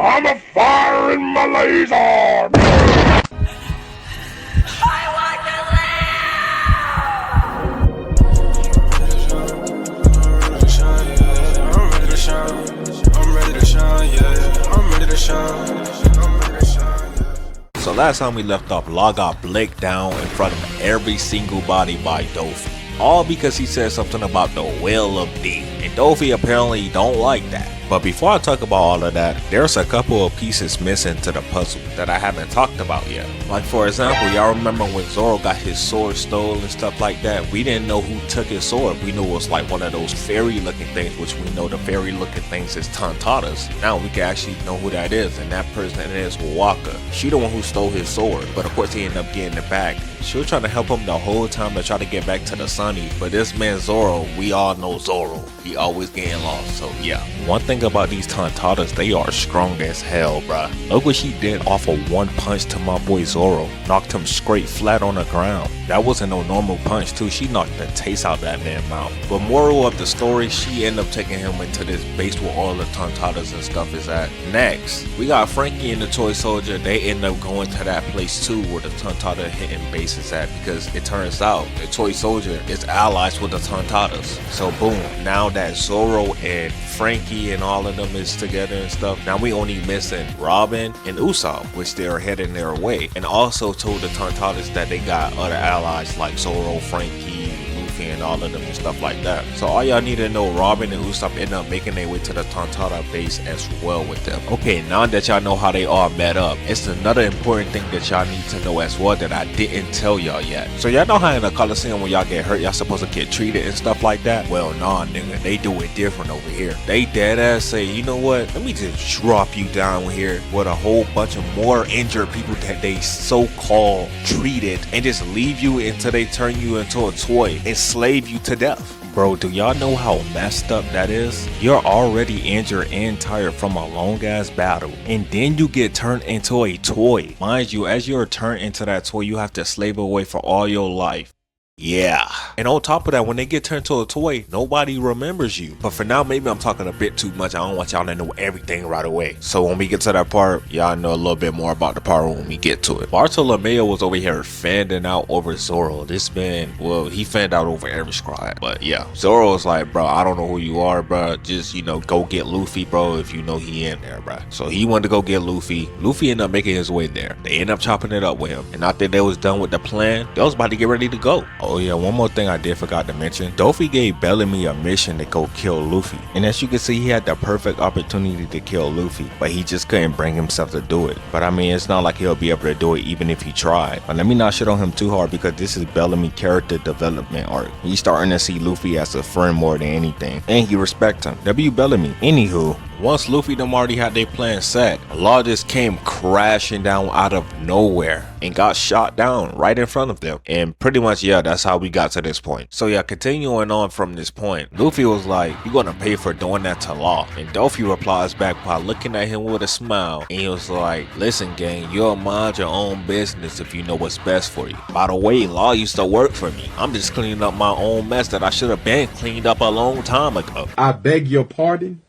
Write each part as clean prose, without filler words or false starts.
I'm a fire in my laser! So last time we left off, Law got blicked down in front of every single body by Luffy. All because he said something about the will of D. And Luffy apparently don't like that. But before I talk about all of that, there's a couple of pieces missing to the puzzle that I haven't talked about yet. Like for example, y'all remember when Zoro got his sword stolen and stuff like that? We didn't know who took his sword. We knew it was like one of those fairy looking things, which we know the fairy looking things is Tontatas. Now we can actually know who that is, and that person is Waka. She the one who stole his sword, but of course he ended up getting it back. She was trying to help him the whole time to try to get back to the Sunny, but this man Zoro, we all know Zoro. He always getting lost, so yeah. One thing about these Tontatas, they are strong as hell, bruh. Look what she did off of one punch to my boy Zoro. Knocked him straight flat on the ground. That wasn't no normal punch too. She knocked the taste out that man's mouth. But moral of the story, she ended up taking him into this base where all the Tontatas and stuff is at. Next, we got Frankie and the Toy Soldier. They end up going to that place too where the Tontata hitting base is at, because it turns out the Toy Soldier is allies with the Tontatas. So boom, now that Zoro and Frankie and all of them is together and stuff, now we only missing Robin and Usopp, which they're heading their way, and also told the Tontatas that they got other allies like Zoro, Frankie, Luffy, and all of them and stuff like that. So all y'all need to know, Robin and Usopp end up making their way to the Tontata base as well with them. Okay, now that y'all know how they all met up, it's another important thing that y'all need to know as well that I didn't tell y'all yet. So y'all know how in the Colosseum when y'all get hurt, y'all supposed to get treated and stuff like that? Well, nah, nigga, they do it different over here. They dead ass say, you know what, let me just drop you down here with a whole bunch of more injured people that they so-called treated, and just leave you until they turn you into a toy and slave you to death. Bro, do y'all know how messed up that is? You're already injured and tired from a long ass battle, and then you get turned into a toy. Mind you, as you're turned into that toy, you have to slave away for all your life. Yeah. And on top of that, when they get turned to a toy, nobody remembers you. But for now, maybe I'm talking a bit too much. I don't want y'all to know everything right away. So when we get to that part, y'all know a little bit more about the part when we get to it. Bartolomeo was over here fanning out over Zoro. This man, well, he fanned out over every squad. But yeah, Zoro was like, bro, I don't know who you are, bro. Just, you know, go get Luffy, bro, if you know he in there, bro. So he wanted to go get Luffy. Luffy ended up making his way there. They ended up chopping it up with him. And after they was done with the plan, they was about to get ready to go. Oh yeah, one more thing I did forgot to mention. Luffy gave Bellamy a mission to go kill Luffy. And as you can see, he had the perfect opportunity to kill Luffy, but he just couldn't bring himself to do it. But I mean, it's not like he'll be able to do it even if he tried. But let me not shit on him too hard, because this is Bellamy character development arc. He's starting to see Luffy as a friend more than anything, and he respects him. W Bellamy. Anywho, once Luffy them already had their plan set, Law just came crashing down out of nowhere and got shot down right in front of them. And pretty much, yeah, that's how we got to this point. So yeah, continuing on from this point, Luffy was like, you're gonna pay for doing that to Law. And Luffy replies back by looking at him with a smile, and he was like, listen gang, you'll mind your own business if you know what's best for you. By the way, Law used to work for me. I'm just cleaning up my own mess that I should have been cleaned up a long time ago. I beg your pardon?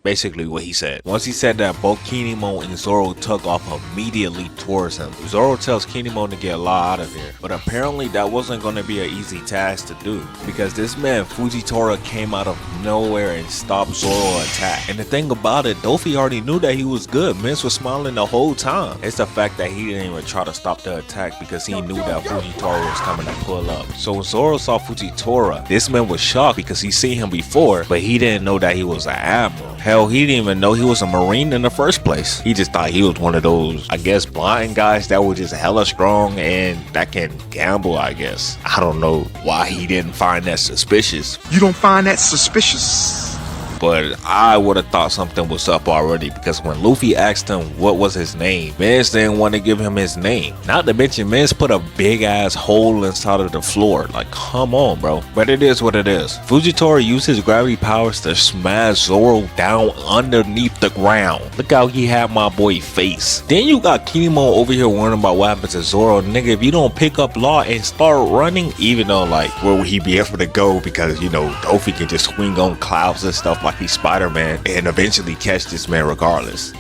Basically what he said. Once he said that, both Kinemon and Zoro took off immediately towards him. Zoro tells Kinemon to get Law out of there, but apparently that wasn't going to be an easy task to do, because this man Fujitora came out of nowhere and stopped Zoro's attack. And the thing about it, Luffy already knew that he was good. Mins was smiling the whole time. It's the fact that he didn't even try to stop the attack because he knew that Fujitora was coming to pull up. So when Zoro saw Fujitora, this man was shocked because he seen him before, but he didn't know that he was an admiral. Hell, he didn't even know he was a Marine in the first place. He just thought he was one of those, I guess, blind guys that were just hella strong and that can gamble, I guess. I don't know why he didn't find that suspicious. You don't find that suspicious? But I would have thought something was up already, because when Luffy asked him what was his name, Mins didn't want to give him his name. Not to mention, Mins put a big ass hole inside of the floor. Like, come on, bro. But it is what it is. Fujitora used his gravity powers to smash Zoro down underneath the ground. Look how he had my boy face. Then you got Kinemon over here worrying about what happens to Zoro. Nigga, if you don't pick up Law and start running, even though, like, where would he be able to go? Because, you know, Luffy can just swing on clouds and stuff like he's Spider-Man and eventually catch this man regardless.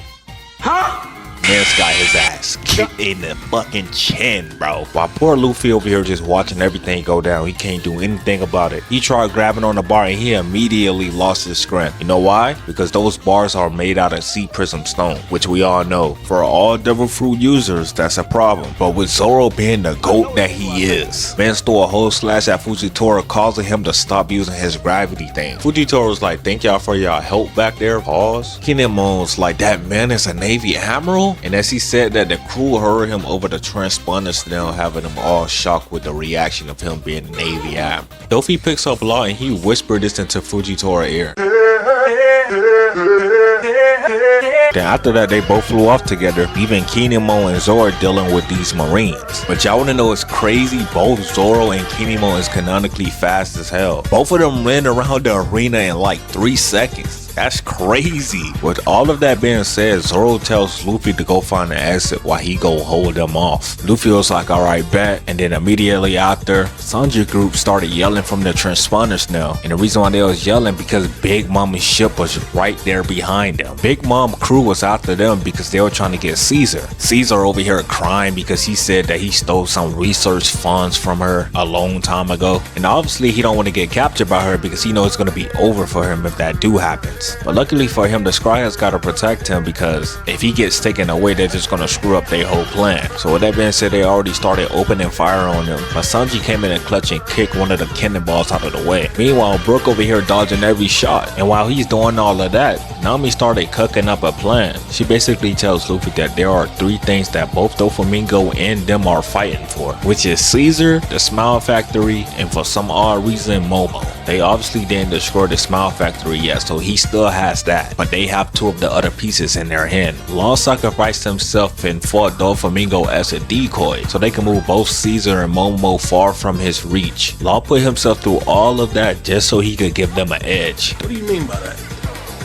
Man's got his ass kicked in the fucking chin, bro. While poor Luffy over here just watching everything go down, he can't do anything about it. He tried grabbing on the bar and he immediately lost his strength. You know why? Because those bars are made out of sea prism stone, which we all know. For all devil fruit users, that's a problem. But with Zoro being the GOAT that he is, man stole a whole slash at Fujitora, causing him to stop using his gravity thing. Fujitora was like, thank y'all for y'all help back there, pause. Kinemon's like, that man is a Navy Admiral? And as he said that, the crew heard him over the transponders now, having them all shocked with the reaction of him being a Navy Admiral. Luffy picks up Law and he whispered this into Fujitora ear. Then after that, they both flew off together, leaving Kinemon and Zoro dealing with these marines. But y'all wanna know what's crazy? Both Zoro and Kinemon is canonically fast as hell. Both of them ran around the arena in like 3 seconds. That's crazy. With all of that being said, Zoro tells Luffy to go find an exit while he go hold them off. Luffy was like, alright, bet. And then immediately after, Sanji group started yelling from the transponders now. And the reason why they was yelling because Big Mom's ship was right there behind them. Big Mom crew was after them because they were trying to get Caesar. Caesar over here crying because he said that he stole some research funds from her a long time ago. And obviously he don't want to get captured by her because he knows it's going to be over for him if that do happens. But luckily for him, the Scryers gotta protect him because if he gets taken away, they're just gonna screw up their whole plan. So with that being said, they already started opening fire on him. But Sanji came in and clutch and kicked one of the cannonballs out of the way. Meanwhile, Brook over here dodging every shot. And while he's doing all of that, Nami started cooking up a plan. She basically tells Luffy that there are 3 things that both Doflamingo and them are fighting for, which is Caesar, the Smile Factory, and for some odd reason, Momo. They obviously didn't destroy the Smile Factory yet, so he still has that, but they have 2 of the other pieces in their hand. Law sacrificed himself and fought Doflamingo as a decoy, so they can move both Caesar and Momo far from his reach. Law put himself through all of that just so he could give them an edge. What do you mean by that?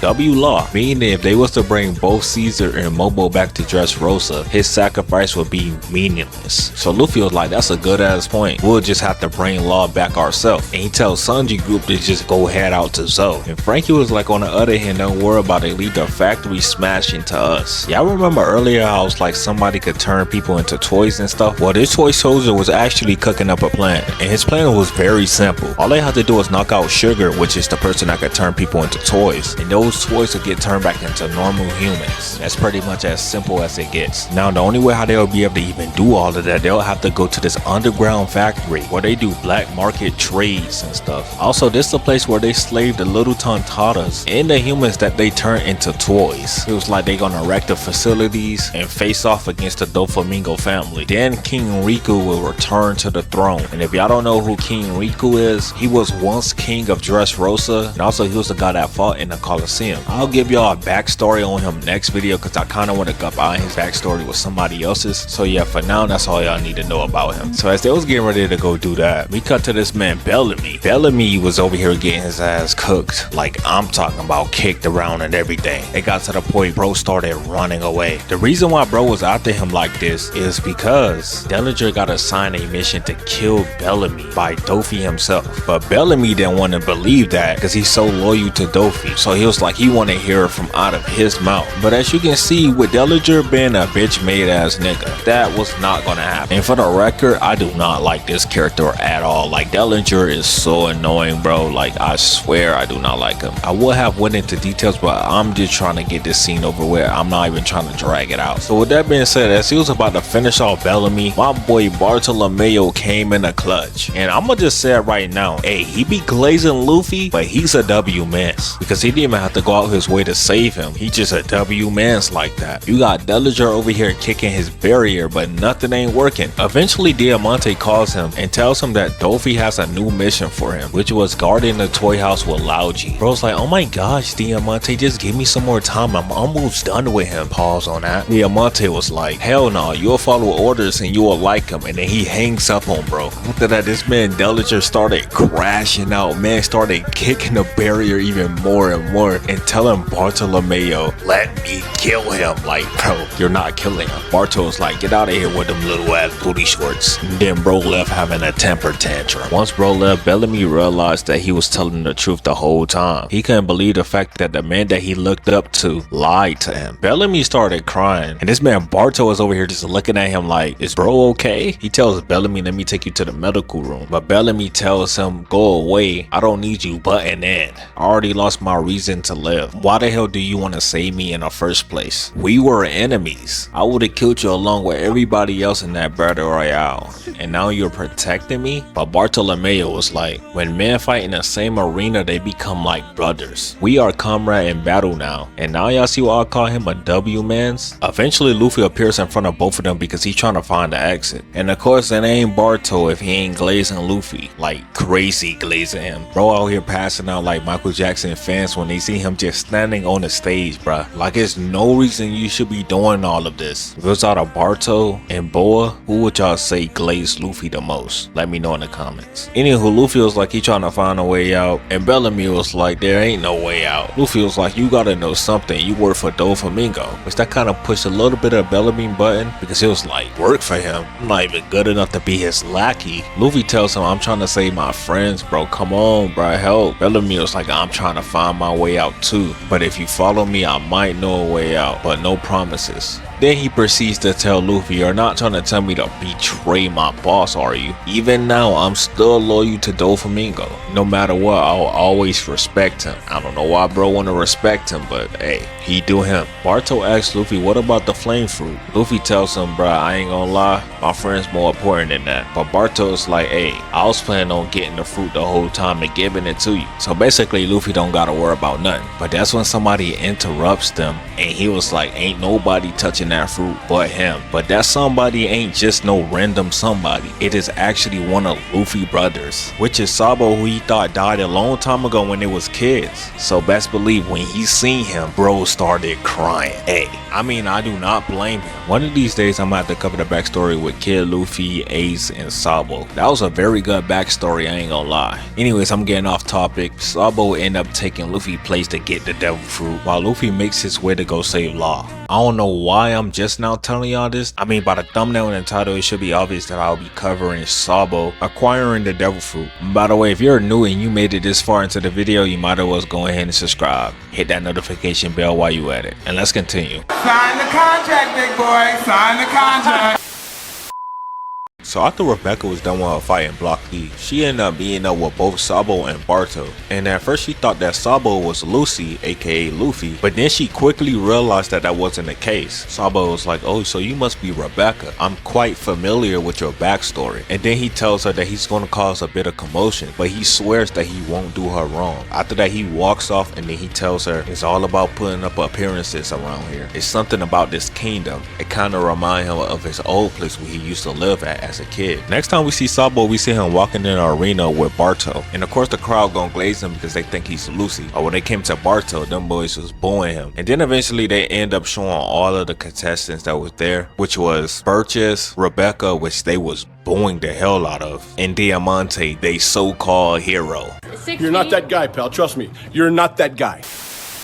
W Law, meaning if they was to bring both Caesar and Momo back to Dressrosa, his sacrifice would be meaningless. So Luffy was like, that's a good ass point. We'll just have to bring Law back ourselves. And he tells Sanji group to just go head out to Zoe. And Frankie was like, on the other hand, don't worry about it, leave the factory smashing to us. Y'all remember earlier I was like, somebody could turn people into toys and stuff? Well, this toy soldier was actually cooking up a plan. And his plan was very simple. All they had to do was knock out Sugar, which is the person that could turn people into toys. And those toys will get turned back into normal humans. That's pretty much as simple as it gets. Now the only way how they'll be able to even do all of that, they'll have to go to this underground factory where they do black market trades and stuff. Also, this is a place where they slave the little tontatas and the humans that they turn into toys. It was like they gonna wreck the facilities and face off against the Doflamingo family. Then King Riku will return to the throne. And if y'all don't know who King Riku is, he was once king of Dressrosa, and also he was the guy that fought in the Colosseum. I'll give y'all a backstory on him next video because I kind of want to combine his backstory with somebody else's. So yeah, for now, that's all y'all need to know about him. So as they was getting ready to go do that, we cut to this man Bellamy. Bellamy was over here getting his ass cooked. Like I'm talking about kicked around and everything. It got to the point bro started running away. The reason why bro was after him like this is because Dellinger got assigned a mission to kill Bellamy by Doffy himself. But Bellamy didn't want to believe that because he's so loyal to Doffy. So he was like, he want to hear it from out of his mouth. But as you can see, with Dellinger being a bitch made ass nigga, that was not gonna happen. And for the record, I do not like this character at all. Like Dellinger is so annoying, bro. Like I swear I do not like him. I would have went into details, but I'm just trying to get this scene over with. I'm not even trying to drag it out. So with that being said, as he was about to finish off Bellamy, my boy Bartolomeo came in a clutch. And I'm gonna just say it right now, hey, he be glazing Luffy, but he's a W mess because he didn't even have to go out his way to save him. He just a W mans like that. You got Dellinger over here kicking his barrier, but nothing ain't working. Eventually Diamante calls him and tells him that Doffy has a new mission for him, which was guarding the toy house with Lauji. Bro's like, oh my gosh, Diamante, just give me some more time. I'm almost done with him. Pause on that. Diamante was like, hell no, you'll follow orders and you will like him. And then he hangs up on bro. After that, this man Dellinger started crashing out. Man started kicking the barrier even more and more. and telling Bartolomeo, let me kill him. Like, bro, you're not killing him. Bartol's like, get out of here with them little ass booty shorts. And then bro left having a temper tantrum. Once bro left, Bellamy realized that he was telling the truth the whole time. He couldn't believe the fact that the man that he looked up to lied to him. Bellamy started crying, and this man Bartol is over here just looking at him like, is bro okay? He tells Bellamy, let me take you to the medical room. But Bellamy tells him, go away. I don't need you butting in. I already lost my reason to live. Why the hell do you want to save me in the first place? We were enemies. I would have killed you along with everybody else in that battle royale. And now you're protecting me? But Bartolomeo was like, when men fight in the same arena, they become like brothers. We are comrade in battle now. And now y'all see why I call him a W-mans? Eventually Luffy appears in front of both of them because he's trying to find the exit. And of course it ain't Barto if he ain't glazing Luffy. Like crazy glazing him. Bro out here passing out like Michael Jackson fans when they see him just standing on the stage, bruh. Like there's no reason you should be doing all of this. If it was out of Barto and Boa, who would y'all say glazed Luffy the most? Let me know in the comments. Anywho, Luffy was like he trying to find a way out, and Bellamy was like there ain't no way out. Luffy was like you gotta know something, you work for Doflamingo, which that kind of pushed a little bit of Bellamy button because it was like work for him. I'm not even good enough to be his lackey. Luffy tells him I'm trying to save my friends, bro. Come on, bro, help. Bellamy was like I'm trying to find my way out too, but if you follow me I might know a way out, but no promises. Then he proceeds to tell Luffy, you're not trying to tell me to betray my boss, are you? Even now, I'm still loyal to Doflamingo. No matter what, I'll always respect him. I don't know why bro want to respect him, but hey, he do him. Barto asks Luffy, what about the flame fruit? Luffy tells him, bruh, I ain't gonna lie, my friend's more important than that. But Barto's like, hey, I was planning on getting the fruit the whole time and giving it to you. So basically, Luffy don't gotta worry about nothing. But that's when somebody interrupts them, and he was like, ain't nobody touching that fruit but him. But that somebody ain't just no random somebody. It is actually one of Luffy brothers, which is Sabo, who he thought died a long time ago when they was kids. So best believe when he seen him, bro started crying. Hey, I mean, I do not blame him. One of these days I'm gonna have to cover the backstory with Kid Luffy, Ace, and Sabo. That was a very good backstory, I ain't gonna lie. Anyways, I'm getting off topic. Sabo end up taking Luffy's place to get the devil fruit, while Luffy makes his way to go save Law. I don't know why I'm just now telling y'all this. I mean, by the thumbnail and the title, it should be obvious that I'll be covering Sabo acquiring the devil fruit. By the way, if you're new and you made it this far into the video, you might as well go ahead and subscribe. Hit that notification bell while you at it. And let's continue. Sign the contract, big boy. Sign the contract. So after Rebecca was done with her fight in Block D, she ended up being up with both Sabo and Barto. And at first she thought that Sabo was Lucy, aka Luffy, but then she quickly realized that that wasn't the case. Sabo was like, oh, so you must be Rebecca. I'm quite familiar with your backstory. And then he tells her that he's going to cause a bit of commotion, but he swears that he won't do her wrong. After that he walks off, and then he tells her it's all about putting up appearances around here. It's something about this kingdom. It kind of reminds him of his old place where he used to live at as a kid. Next time we see Sabo, we see him walking in an arena with Barto, and of course the crowd gonna glaze him because they think he's Lucy. Or when they came to Barto, them boys was booing him. And then eventually they end up showing all of the contestants that was there, which was Burgess, Rebecca, which they was booing the hell out of, and Diamante, they so-called hero. You're not that guy, pal. Trust me. You're not that guy.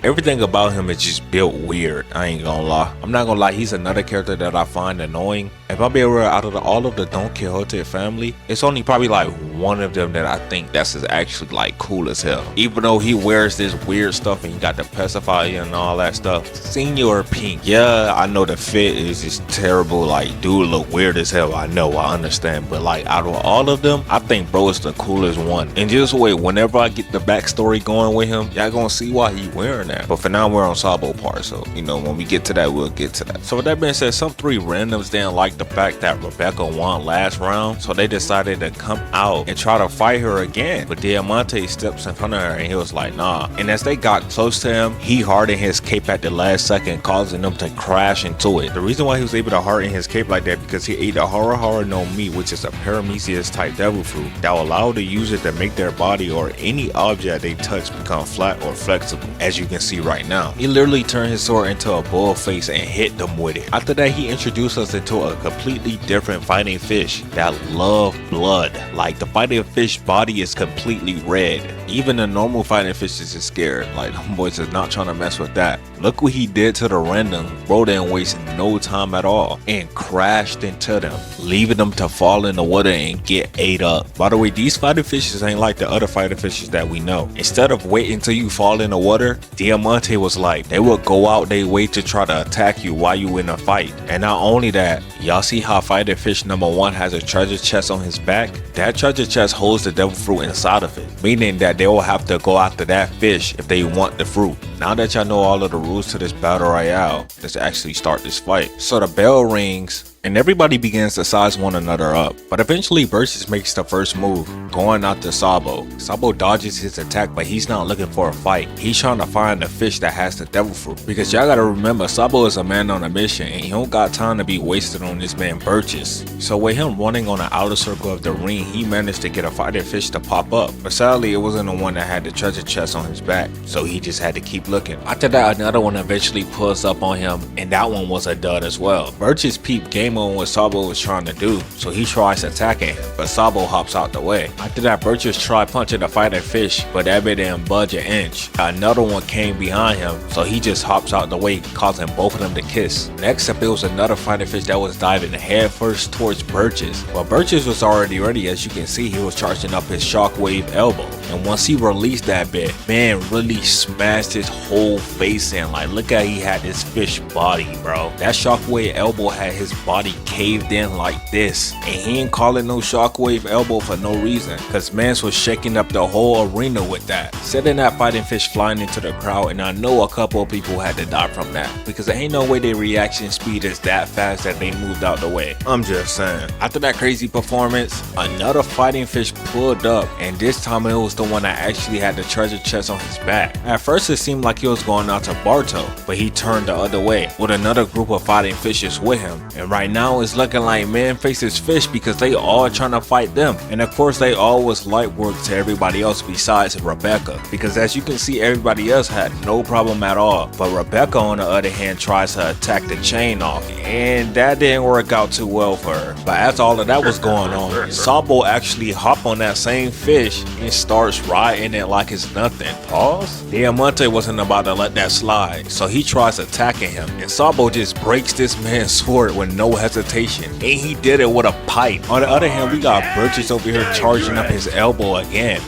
Everything about him is just built weird, I ain't gonna lie. I'm not gonna lie, he's another character that I find annoying. If I be real, out of all of the Don Quixote family, it's only probably like one of them that I think that's actually like cool as hell. Even though he wears this weird stuff and he got the pacifier and all that stuff. Senior Pink, yeah, I know the fit is just terrible, like dude look weird as hell, I know, I understand. But like out of all of them, I think bro is the coolest one. And just wait, whenever I get the backstory going with him, y'all gonna see why he wearing that. But for now we're on Sabo part, so you know when we get to that, we'll get to that. So with that being said, some three randoms didn't like the fact that Rebecca won last round, so they decided to come out and try to fight her again. But Diamante steps in front of her and he was like, nah. And as they got close to him, he hardened his cape at the last second, causing them to crash into it. The reason why he was able to harden his cape like that because he ate a Hara no Mi, which is a Paramecia type devil fruit that will allow the user to make their body or any object they touch become flat or flexible. As you can can see right now. He literally turned his sword into a bull face and hit them with it. After that, he introduced us into a completely different fighting fish that love blood. Like, the fighting fish body is completely red. Even the normal fighting fishes is scared. Like, them boys is not trying to mess with that. Look what he did to the random. Bro didn't waste no time at all and crashed into them, leaving them to fall in the water and get ate up. By the way, these fighting fishes ain't like the other fighting fishes that we know. Instead of waiting till you fall in the water, Diamante was like, they would go out their way to try to attack you while you in a fight. And not only that, y'all see how fighting fish number 1 has a treasure chest on his back? That treasure chest holds the devil fruit inside of it, meaning that they will have to go after that fish if they want the fruit. Now that y'all know all of the rules to this battle royale, let's actually start this fight. So the bell rings and everybody begins to size one another up, but eventually Burgess makes the first move, going after Sabo. Sabo dodges his attack, but he's not looking for a fight. He's trying to find the fish that has the devil fruit, because y'all gotta remember, Sabo is a man on a mission and he don't got time to be wasted on this man Burgess. So with him running on the outer circle of the ring, he managed to get a fighting fish to pop up, but sadly it wasn't the one that had the treasure chest on his back, so he just had to keep looking. After that, another one eventually pulls up on him, and that one was a dud as well. Burgess peeped game on what Sabo was trying to do, so he tries attacking him, but Sabo hops out the way. After that, Burgess tried punching the fighting fish, but that bit didn't budge an inch. Another one came behind him, so he just hops out the way, causing both of them to kiss. Next up, it was another fighting fish that was diving head first towards Burgess, but Burgess was already ready. As you can see, he was charging up his shockwave elbow, and once he released that bit, man really smashed his whole face in. Like, look at, he had this fish body, bro. That shockwave elbow had his body caved in like this, and he ain't calling no shockwave elbow for no reason, cause mans was shaking up the whole arena with that, sending that fighting fish flying into the crowd. And I know a couple of people had to die from that, because there ain't no way their reaction speed is that fast that they moved out the way. I'm just saying. After that crazy performance, another fighting fish pulled up, and this time it was the one that actually had the treasure chest on his back. At first it seemed like he was going out to Barto, but he turned the other way with another group of fighting fishes with him, and right now it's looking like man faces fish because they all trying to fight them. And of course they all was light work to everybody else besides Rebecca, because as you can see, everybody else had no problem at all, but Rebecca on the other hand tries to attack the chain off, and that didn't work out too well for her. But as all of that was going on, Sabo actually hopped on that same fish and starts riding it like it's nothing. Pause? Diamante wasn't about to let that slide, so he tries attacking him, and Sabo just breaks this man's sword with no hesitation, and he did it with a pipe. On the other hand, we got Burgess over here charging up his elbow again,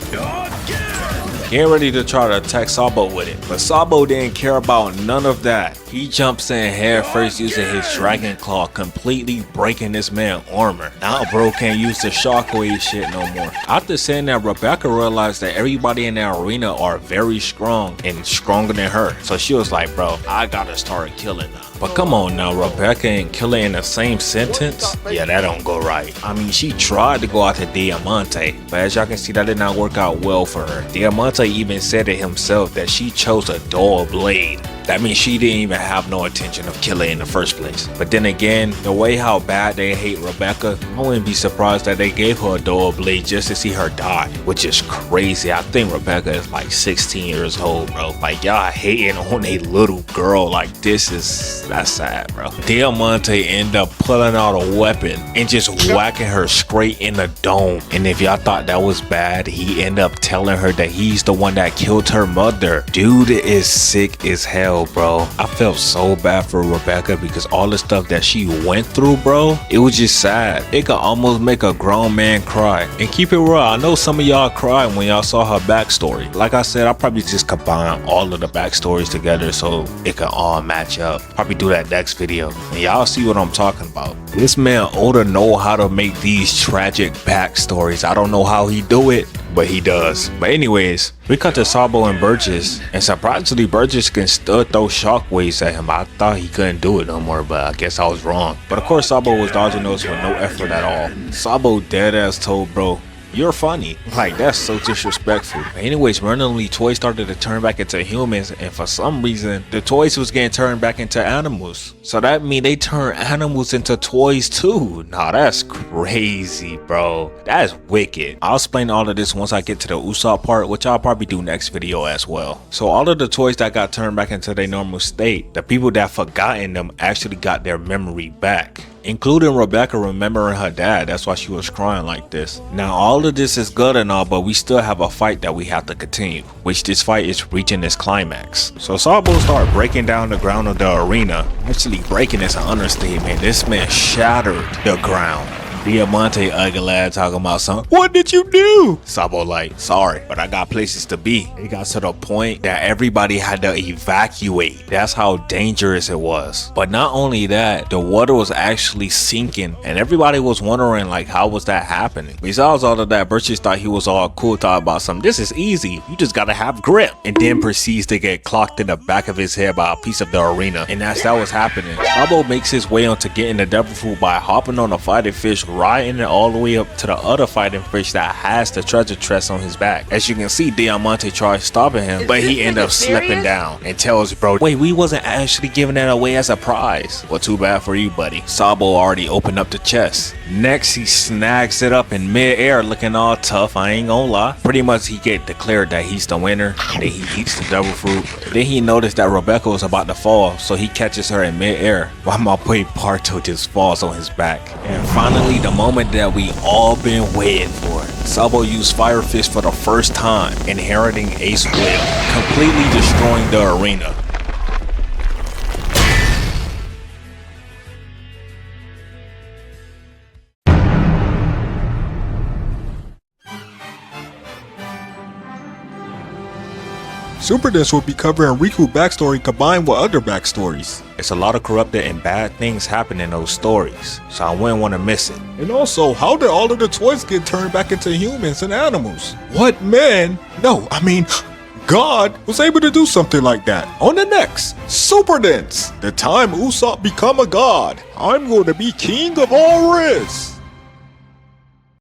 getting ready to try to attack Sabo with it, but Sabo didn't care about none of that. He jumps in head first using his dragon claw, completely breaking this man's armor. Now bro can't use the shockwave shit no more. After saying that, Rebecca realized that everybody in that arena are very strong and stronger than her, so she was like, bro, I gotta start killing now. But come on now, Rebecca and killing in the same sentence? Yeah, that don't go right. I mean, she tried to go after Diamante, but as y'all can see, that did not work out well for her. Diamante even said it himself that she chose a dull blade. That means she didn't even have no intention of killing in the first place. But then again, the way how bad they hate Rebecca, I wouldn't be surprised that they gave her a dull blade just to see her die, which is crazy. I think Rebecca is like 16 years old, bro. Like, y'all hating on a little girl like this that's sad, bro. Diamante ended up pulling out a weapon and just whacking her straight in the dome. And if y'all thought that was bad, he ended up telling her that he's the one that killed her mother. Dude is sick as hell, bro. I felt so bad for Rebecca because all the stuff that she went through, bro, it was just sad. It could almost make a grown man cry. And keep it real, I know some of y'all cried when y'all saw her backstory. Like I said, I'll probably just combine all of the backstories together so it can all match up. Probably do that next video and y'all see what I'm talking about. This man Oda know how to make these tragic backstories. I don't know how he do it, but he does. But anyways, we cut to Sabo and Burgess, and surprisingly Burgess can still throw shockwaves at him. I thought he couldn't do it no more, but I guess I was wrong. But of course Sabo was dodging those with no effort at all. Sabo deadass told bro, You're funny. Like, that's so disrespectful. Anyways, randomly toys started to turn back into humans, and for some reason the toys was getting turned back into animals. So that means they turn animals into toys too. Nah, that's crazy, bro. That's wicked. I'll explain all of this once I get to the Usopp part, which I'll probably do next video as well. So all of the toys that got turned back into their normal state, the people that forgotten them actually got their memory back, including Rebecca remembering her dad. That's why she was crying like this. Now all of this is good and all, but we still have a fight that we have to continue, which this fight is reaching its climax. So Sabo started breaking down the ground of the arena. Actually breaking is an understatement. This man shattered the ground. Diamante ugly lad talking about something. What did you do? Sabo like, sorry, but I got places to be. It got to the point that everybody had to evacuate. That's how dangerous it was. But not only that, the water was actually sinking, and everybody was wondering like, how was that happening? Besides all of that, Birches thought he was all cool, talking about something. This is easy. You just gotta have grip. And then proceeds to get clocked in the back of his head by a piece of the arena. And as that was happening, Sabo makes his way onto getting the devil fruit by hopping on a fighting fish, riding it all the way up to the other fighting fish that has the treasure chest on his back. As you can see, Diamante tries stopping him, but he ended up slipping down and tells bro, wait, we wasn't actually giving that away as a prize. Well, too bad for you, buddy. Sabo already opened up the chest. Next, he snags it up in mid-air looking all tough, I ain't gonna lie. Pretty much he get declared that he's the winner. Then he eats the devil fruit. Then he noticed that Rebecca was about to fall, so he catches her in mid-air while my boy Barto just falls on his back. And finally, the moment that we all been waiting for. Sabo used Fire Fist for the first time, inheriting Ace Will, completely destroying the arena. Super Dance will be covering Riku backstory combined with other backstories. It's a lot of corrupted and bad things happen in those stories, so I wouldn't want to miss it. And also, how did all of the toys get turned back into humans and animals? What man? No, I mean, God was able to do something like that. On the next Super Dance, the time Usopp become a god, I'm going to be king of all Riz.